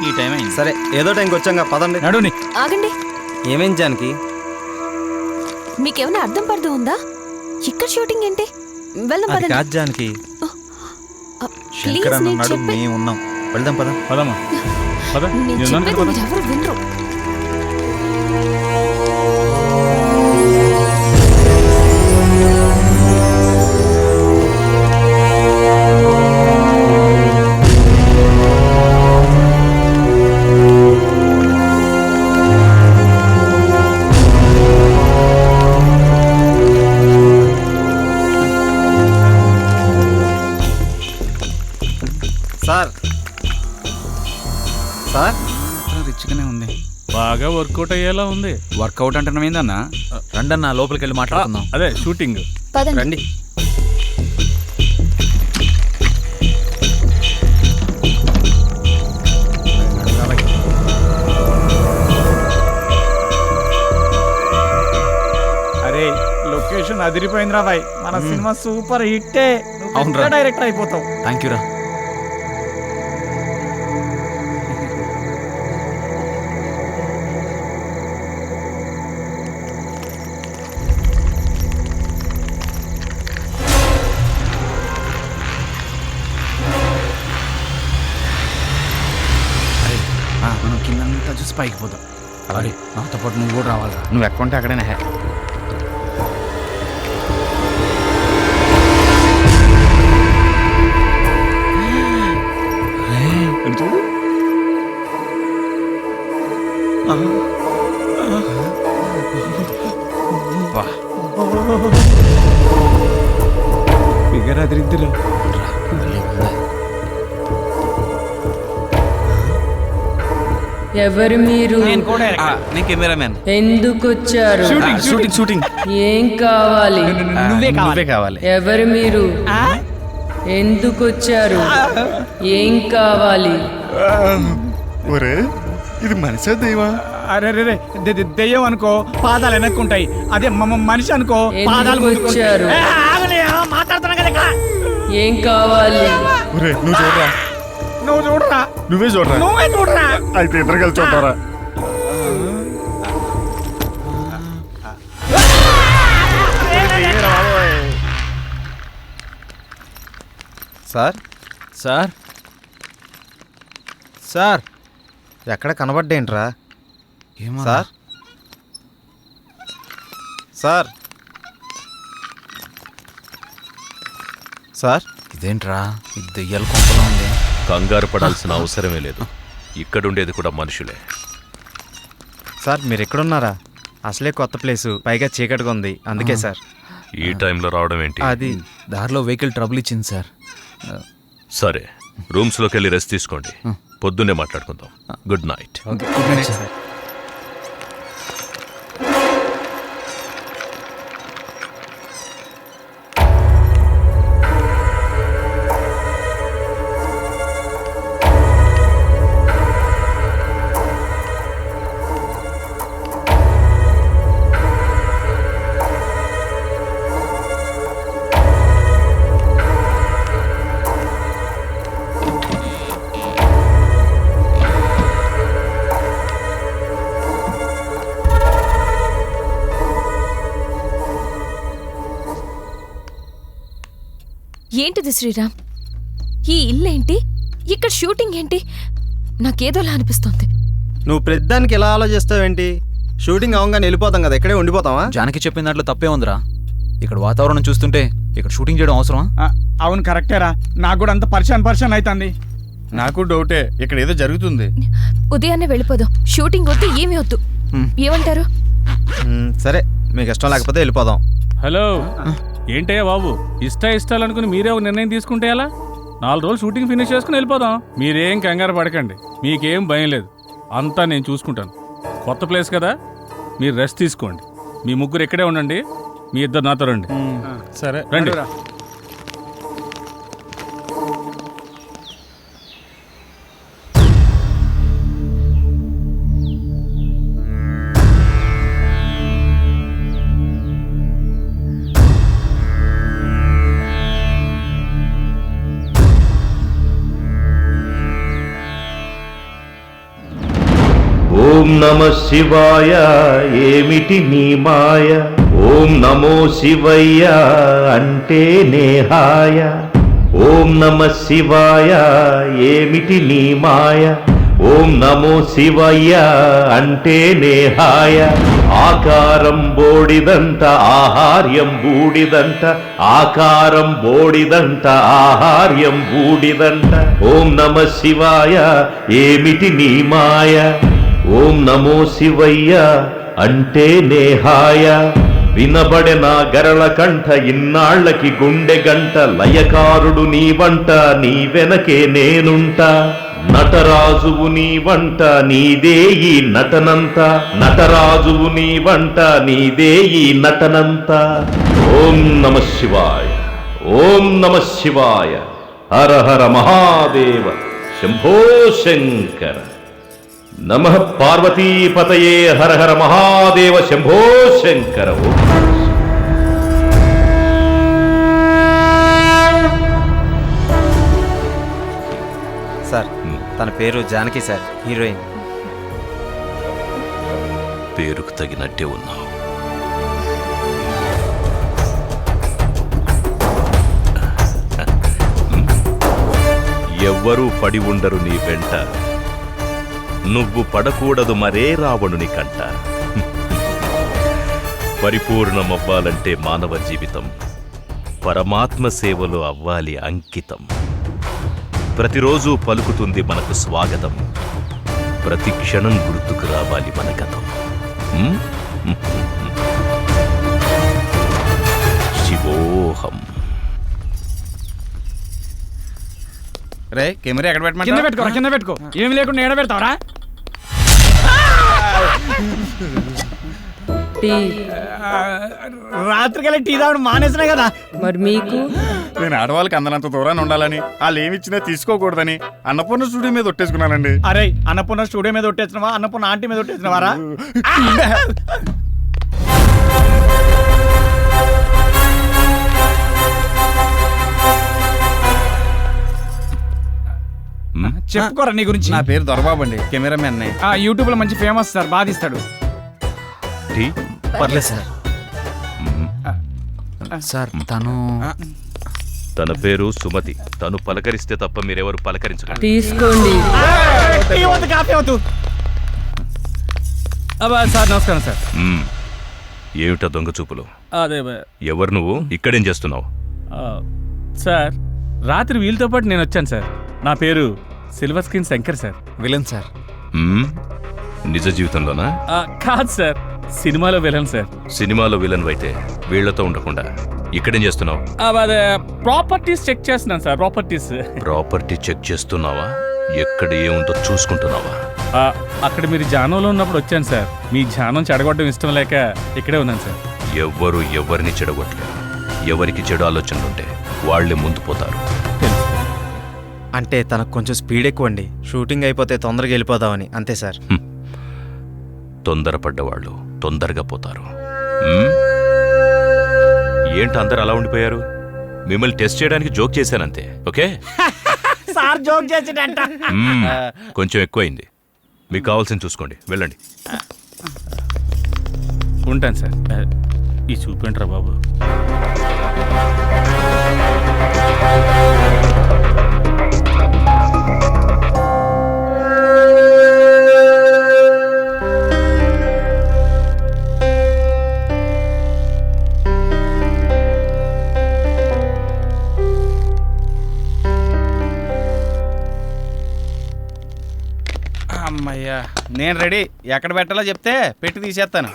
ఈ టైం అయింది. సరే, ఏదో టైంకి వచ్చాం కదా, పదండి. నడుని. ఆగండి. ఏమైంది జానకి? మీకేమైనా అర్థం పడదు ఉందా? ఇక్కడ షూటింగ్ ఏంటి? వెళ్దాం అది పదండి. కాదు జానకి, ప్లీజ్, శంకరన్ నేను ఉన్నాడు, చెప్పే- మేము ఉన్నాం. వెళ్దాం పదా. పదమ్మా. పద. నేను చెప్పేది మీరు ఎవరు వినరు. సార్ రిచ్గానే ఉంది. బాగా వర్కౌట్ అయ్యేలా ఉంది. వర్కౌట్ అంటున్నాం ఏందన్నా? రండన్నా, లోపలికి వెళ్ళి మాట్లాడుకుందాం. అదే షూటింగ్. పదండి. రండి. అరే, లొకేషన్ అదిరిపోయిందిరా బాయ్. మన సినిమా సూపర్ హిట్టే. అవునురా. డైరెక్టర్ అయిపోతావు. థ్యాంక్ యూ రా. సినిమాలు చూసి పైకి పోదాం. అరే నాతో పాటు నువ్వు కూడా రావాలిరా. నువ్వు ఎక్కంటే అక్కడేనా హే. చూడు ఫిగర్ అదిరిద్దురా. ఎవరు మీరు? నేను కెమెరామ్యాన్. ఎందుకు వచ్చారు? షూటింగ్ ఏం కావాలి? నువ్వే కావాలి. ఎవరు మీరు? ఎందుకు వచ్చారు? ఏం కావాలి? ఒరే ఇది మనిషి దైవా? అరే రే దెయ్యం అనుకో పాదాలు వెనక్కుంటాయి, అదే మనిషి అనుకో పాదాలు ఎందుకు వచ్చారు? మాట్లాడుతున్నా కదా. ఏం కావాలి? ఒరే నువ్వు చూడరా. నువ్వు చూడరా. నువ్వే చూడరా. అయితే ఇద్దరు కలిసి చూడరా. సార్ సార్ సార్ ఎక్కడ కనబడ్డేంట్రా? సార్ సార్ సార్ ఇదేంట్రా ఇది దెయ్యాల కొంపలా ఉంది. కంగారు పడాల్సిన అవసరమే లేదు, ఇక్కడుండేది కూడా మనుషులే. సార్ మీరు ఎక్కడున్నారా? అసలే కొత్త ప్లేసు, పైగా చీకటిగా ఉంది, అందుకే సార్. ఈ టైంలో రావడం ఏంటి? అది దారిలో వెహికల్ ట్రబుల్ ఇచ్చింది సార్. సరే, రూమ్స్లోకి వెళ్ళి రెస్ట్ తీసుకోండి, పొద్దున్నే మాట్లాడుకుందాం. Good night. సార్. ఏంటిది శ్రీరామ్? ఈ ఇల్లేంటి? ఇక్కడ షూటింగ్ ఏంటి? నాకేదోలా అనిపిస్తోంది. నువ్వు ప్రతిదానికి ఎలా ఆలోచిస్తావేంటి? షూటింగ్ అవగానే వెళ్ళిపోతాం కదా, ఇక్కడే ఉండిపోతావా? జానకి చెప్పిన దాంట్లో తప్పే ఉందిరా. ఇక్కడ వాతావరణం చూస్తుంటే ఇక్కడ షూటింగ్ చేయడం అవసరమా? అవును కరెక్టేరా, నాకు కూడా అంత పరిశాన్ అవుతుంది. నాకు డౌటే, ఇక్కడ ఏదో జరుగుతుంది. ఉదయాన్నే వెళ్ళిపోదాం. షూటింగ్ వద్దు, ఏమీ వద్దు. ఏమంటారు? సరే, మీకు ఇష్టం లేకపోతే వెళ్ళిపోదాం. హలో, ఏంటయ్యా బాబు, ఇష్టాలనుకుని మీరే ఒక నిర్ణయం తీసుకుంటే ఎలా? 4 రోజులు షూటింగ్ ఫినిష్ చేసుకుని వెళ్ళిపోదాం. మీరేం కంగారు పడకండి, మీకేం భయం లేదు, అంతా నేను చూసుకుంటాను. కొత్త ప్లేస్ కదా, మీరు రెస్ట్ తీసుకోండి. మీ ముగ్గురు ఇక్కడే ఉండండి, మీ ఇద్దరు నాతో రండి. సరే రండి. ఓం నమ శివాయ, ఏమిటి నీ మాయ? ఓం నమో శివయ్య అంటే నేహాయ. ఓం నమ శివాయ, ఏమిటి నీ మాయ? ఓం నమో శివయ్య అంటే నేహాయ. ఆకారం బోడిదంట, ఆహార్యం బూడిదంట. ఆకారం బోడిదంట, ఆహార్యం బూడిదంట. ఓం నమ శివాయ, ఏమిటి నీ మాయ? ఓం నమో శివయ్య అంటే నేహాయ. వినబడెన గరళ కంఠ, ఇన్నాళ్లకి గుండె గంట. లయకారుడు నీ వంట, నీ వెనకే నేనుంటా. నటరాజువు నీ వంట, నీదే ఈ నటనంత. నటరాజువు నీ వంట, నీదే ఈ నటనంత. ఓం నమ శివాయ, ఓం నమ శివాయ. హర హర మహాదేవ, శంభో శంకర. నమః పార్వతీపతయే, హర హర మహాదేవ, శంభో శంకర. సార్, తన పేరు జానకి సార్, హీరోయిన్. పేరుకు తగినట్టే ఉన్నావు. ఎవ్వరూ పడి ఉండరు నీ వెంట, నువ్వు పడకూడదు మరే రావణుని కంట. పరిపూర్ణమవ్వాలంటే మానవ జీవితం పరమాత్మ సేవలో అవ్వాలి అంకితం. ప్రతిరోజు పలుకుతుంది మనకు స్వాగతం, ప్రతి క్షణం గుర్తుకు రావాలి మన గతం. శివోహం. రే కెమెరా ఎక్కడ కింద పెట్టమంటావు? పెట్టుకో కింద పెట్టుకో. ఏమి లేకుండా ఏడ పెడతావరా? టీ రాత్రికెళ్ళి టీ తాగడం మానేసినా కదా. మరి మీకు నేను ఆడవాళ్ళకి అందనంత దూరాన్ని ఉండాలని, వాళ్ళు ఏమి ఇచ్చినా తీసుకోకూడదని అన్నపూర్ణ స్టూడియో మీద ఒట్టేసుకున్నానండి. అరే అన్నపూర్ణ స్టూడియో మీద ఒట్టేసినవా, అన్నపూర్ణ ఆంటీ మీద ఒట్టేసినవారా? చెప్పుకోరా నీ గురించి. నా పేరు దొరబాబు అండి, కెమెరామెన్. యూట్యూబ్ లో మంచి ఫేమస్ సార్, బాగా తీస్తాడు. పర్లేదు సార్. సార్ తన పేరు సుమతి. తను పలకరిస్తే తప్ప మీరెవరు పలకరించగలరు. తీసుకోండి. కాఫీ అవుతూ. సార్ నమస్కారం సార్. ఏమిటా దొంగ చూపులు? అదే ఎవరు నువ్వు? ఇక్కడేం చేస్తున్నావు? సార్ రాత్రి వీళ్ళతో పాటు నేను వచ్చాను సార్. నా పేరు silver screen Shankar sir. Villain sir. నిజ జీవితంలోనా? కాదు సార్, సినిమాలో విలన్ సార్. సినిమాలో విలన్ అయితే వీళ్లతో ఉండకుండా ఇక్కడేం చేస్తున్నావు? అదే ప్రాపర్టీస్ చెక్ చేస్తున్నాను సార్. ప్రాపర్టీ చెక్ చేస్తున్నావా? ఎక్కడ ఏముందో చూసుకుంటున్నావా? అక్కడ మీరు జానంలో ఉన్నప్పుడు వచ్చాను సార్. మీ జానం చెడగొట్టడం ఇష్టం లేక ఇక్కడే ఉన్నాను సార్. ఎవ్వరు ఎవరిని చెడగొట్టలేరు. ఎవరికి చెడు ఆలోచనలుంటే వాళ్లే ముందు పోతారు. అంటే తనకు కొంచెం స్పీడ్ ఎక్కువ అండి. షూటింగ్ అయిపోతే తొందరగా వెళ్ళిపోదామని, అంతే సార్. తొందరపడ్డవాళ్ళు తొందరగా పోతారు. ఏంటి అందరు అలా ఉండిపోయారు? మిమ్మల్ని టెస్ట్ చేయడానికి జోక్ చేశానంతే. ఓకే సార్ జోక్ చేసేటంట. కొంచెం ఎక్కువైంది. మీకు కావాల్సింది చూసుకోండి, వెళ్ళండి. ఉంటాను సార్. ఈ చూపేంట్రా బాబు. అమ్మయ్యా, నేను రెడీ. ఎక్కడ పెట్టాలో చెప్తే పెట్టి తీసేస్తాను.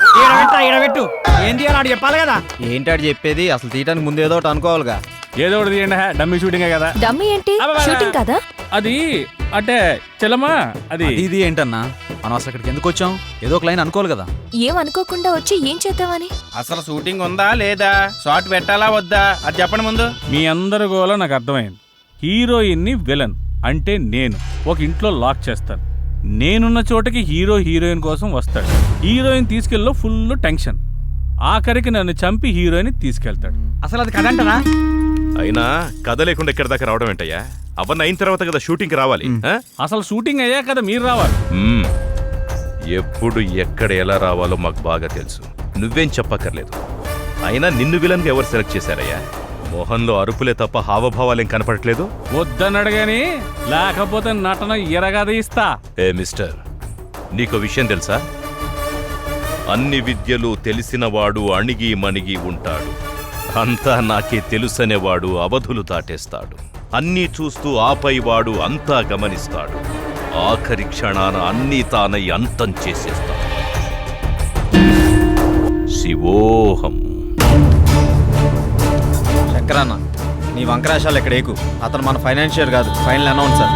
పెట్టు. ఏం తీయాలి చెప్పాలి కదా. ఏంటాడు చెప్పేది? అసలు తీయడానికి ముందు ఏదో ఒకటి అనుకోవాలిగా. ఏదో ఒకటి తీయండి. డమ్మీ షూటింగే కదా. డమ్మీ ఏంటి? షూటింగ్ కదా అది. అంటే చెల్లమ్మా అది ఇది ఏంటన్నా, మనం అసలు ఇక్కడికి ఎందుకు వచ్చాం? ఏదో ఒక లైన్ అనుకోవాలి కదా. ఏం అనుకోకుండా వచ్చి ఏం చేద్దామని? అసలు షూటింగ్ ఉందా లేదా, షార్ట్ పెట్టాలా వద్దా, అది చెప్పండి ముందు. మీ అందరి గోల నాకు అర్థమైంది. హీరోయిన్ని విలన్ అంటే నేను ఒక ఇంట్లో లాక్ చేస్తాను. నేనున్న చోటకి హీరోయిన్ కోసం వస్తాడు. హీరోయిన్ తీసుకెళ్ళలో ఫుల్ టెన్షన్. ఆఖరికి నన్ను చంపి హీరోయిన్ తీసుకెళ్తాడు. అసలు అది కదంటారా? అయినా కథ లేకుండా ఎక్కడి దాకా రావడం ఏంటయ్యా? అవన్నీ అయిన తర్వాత కదా షూటింగ్కి రావాలి. అసలు షూటింగ్ అయ్యా కదా మీరు రావాలి. ఎప్పుడు ఎక్కడ ఎలా రావాలో మాకు బాగా తెలుసు. నువ్వేం చెప్పక్కర్లేదు. అయినా నిన్ను విలన్గా ఎవరు సెలెక్ట్ చేశారయ్యా? మోహన్లో అరుపులే తప్ప హావభావాలేం కనపడట్లేదు. వద్దన్నాడు గాని, లేకపోతే నటన ఎరగదీస్తా. ఏ మిస్టర్, నీకో విషయం తెలుసా? అన్ని విద్యలు తెలిసినవాడు అణిగి మణిగి ఉంటాడు. అంతా నాకే తెలుసనేవాడు అవధులు దాటేస్తాడు. అన్నీ చూస్తూ ఆపై వాడు అంతా గమనిస్తాడు. ఆఖరి క్షణాన అన్నీ తానై అంతం చేసేస్తాడు. శివోహం. శంకరన్న, నీ వంకరాశాలు ఎక్కడ ఏకు. అతను మన ఫైనాన్షియర్ కాదు, ఫైనల్ అనౌన్సర్.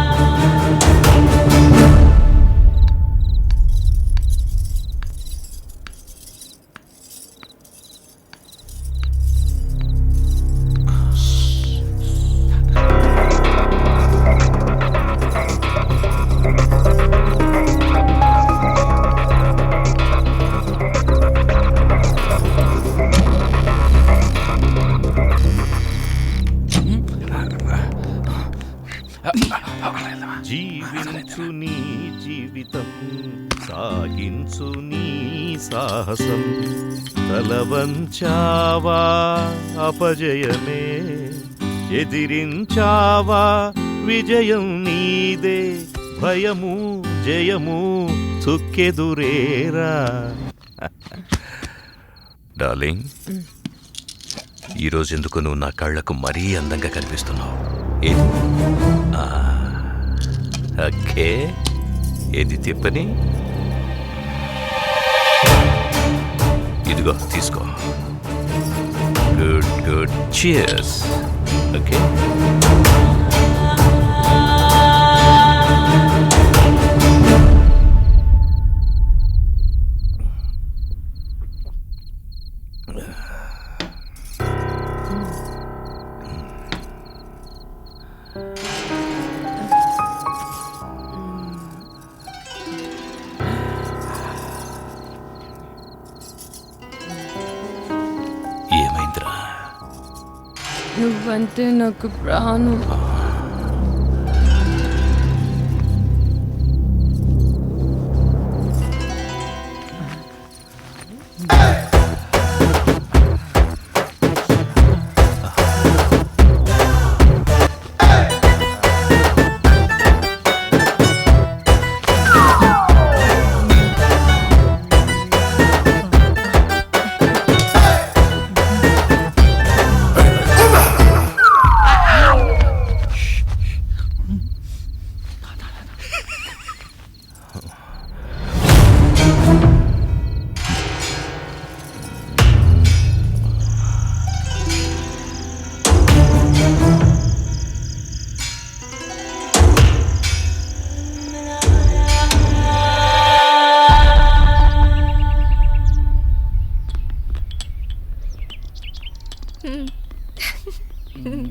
జీవించు నీ జీవితం, సాగించు నీ సాహసం. తలవంచావా అపజయమే, ఎదిరించావా విజయం నీదే. భయము జయము చుక్కెదురేరా. డార్లింగ్, ఈరోజు ఎందుకు నువ్వు నా కళ్ళకు మరీ అందంగా కనిపిస్తున్నావు? ఓకే, ఏది తిప్పని? ఇదిగో తీసుకో. Good good, cheers. ఓకే, ఏమైందిరా? నువ్వంటే నాకు ప్రాణం.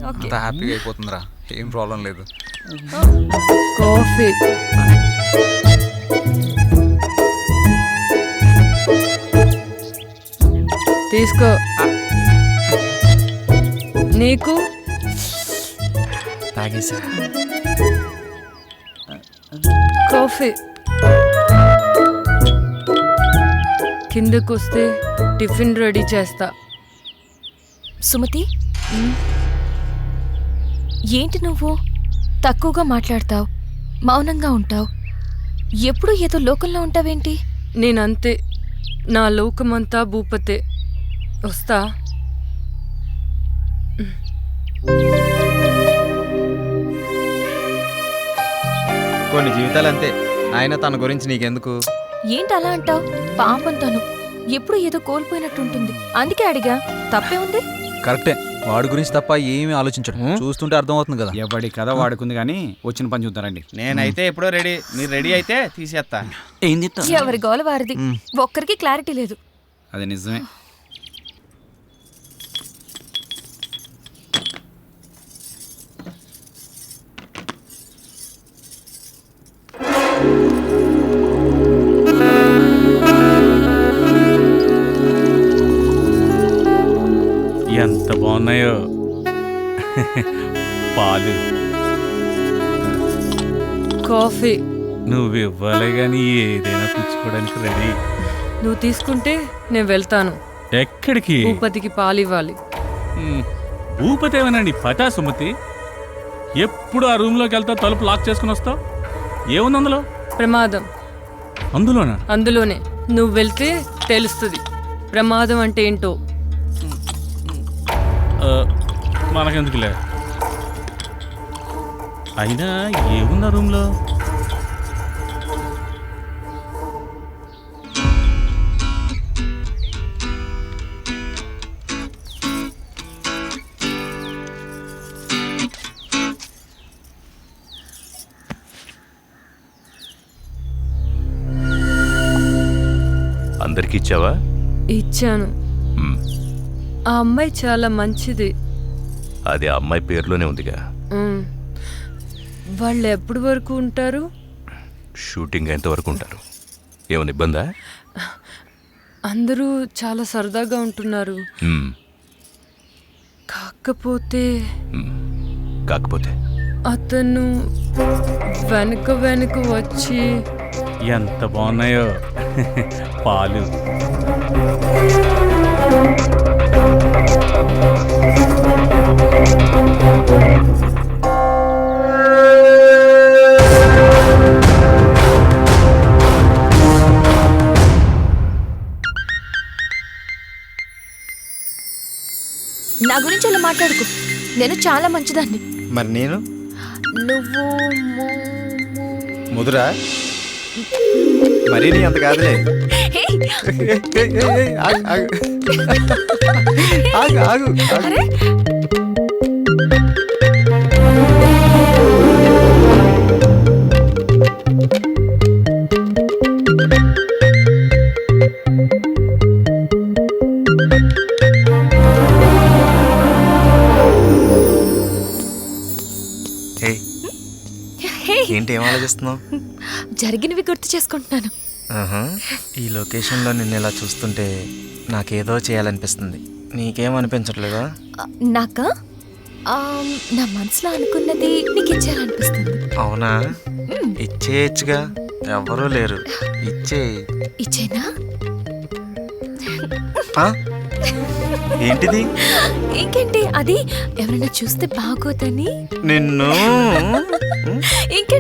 అంత హ్యాపీగా అయిపోతుందిరా, ఏం ప్రాబ్లం లేదు. కాఫీ. తీసుకో. నీకు తాగేసా కాఫీ. కిందకొస్తే టిఫిన్ రెడీ చేస్తా. సుమతి, ఏంటి నువ్వు తక్కువగా మాట్లాడతావు, మౌనంగా ఉంటావు, ఎప్పుడు ఏదో లోకంలో ఉంటావేంటి? నేనంతే, నా లోకమంతా భూపతే. వస్తా. కొన్ని జీవితాలు అంతే. ఆయన తన గురించి నీకెందుకు? ఏంటి అలా అంటావు? పాపం తను ఎప్పుడు ఏదో కోల్పోయినట్టుంటుంది, అందుకే అడిగా. తప్పే ఉంది? కరెక్టే, వాడి గురించి తప్ప ఏమీ ఆలోచించడు. చూస్తుంటే అర్థమవుతుంది కదా. ఎవడి కథ వాడుకుంది కానీ వచ్చిన పని చూద్దారండి. నేనైతే ఎప్పుడో రెడీ. మీరు రెడీ అయితే తీసేస్తా. ఏం చెప్తా? ఎవరి గోల వారిది, ఒక్కరికి క్లారిటీ లేదు. అది నిజమే. ఎంత బాగున్నాయో పాలు. కాఫీ. నువ్వు ఇవ్వాలి కానీ ఏదైనా పుచ్చుకోవడానికి రెడీ. నువ్వు తీసుకుంటే నేను వెళ్తాను. ఎక్కడికి? భూపతికి పాలివ్వాలి. భూపతి ఏమనండి పటా సుమతి? ఎప్పుడు ఆ రూమ్లోకి వెళ్తావు, తలుపు లాక్ చేసుకుని వస్తావు. ఏముంది అందులో? ప్రమాదం. అందులోనా? అందులోనే. నువ్వు వెళ్తే తెలుస్తుంది ప్రమాదం అంటే ఏంటో. మనకెందుకులే. అయినా ఏముందా రూమ్లో? అందరికి ఇచ్చావా? ఇచ్చాను. ఆ అమ్మాయి చాలా మంచిది. అది ఆ అమ్మాయి పేరులోనే ఉందిగా. వాళ్ళు ఎప్పటి వరకు ఉంటారు? షూటింగ్ ఎంతవరకు ఉంటారు? ఏమైనా ఇబ్బందా? అందరూ చాలా సరదాగా ఉంటున్నారు. కాకపోతే అతను వెనుక వచ్చి. ఎంత బాగున్నాయో పాలు. నేను చాలా మంచిదాన్ని. మరి నేను నువ్వు ముదురా మరీ నీ అంత కాదులే. హే, ఆగు, ఆగు. ఆగు, ఆగు, ఆగు. అరే హే, ఏంటి ఏం ఆలోచిస్తున్నావు? జరిగినవి గుర్తు చేసుకుంటున్నాను. ఈ లొకేషన్లో నిన్ను ఇలా చూస్తుంటే నాకేదో చేయాలనిపిస్తుంది. నీకేం అనిపించట్లేదా? నాకా నా మనసులో అనుకున్నది నీకు ఇచ్చేయాలనిపిస్తుంది. అవునా? ఇచ్చేయచ్చుగా, ఎవ్వరూ లేరు. ఇచ్చేనా? ఏంటిది? ఇంకేంటి, అది ఎవరైనా చూస్తే బాగోదని. నిన్ను ఇంకేంటి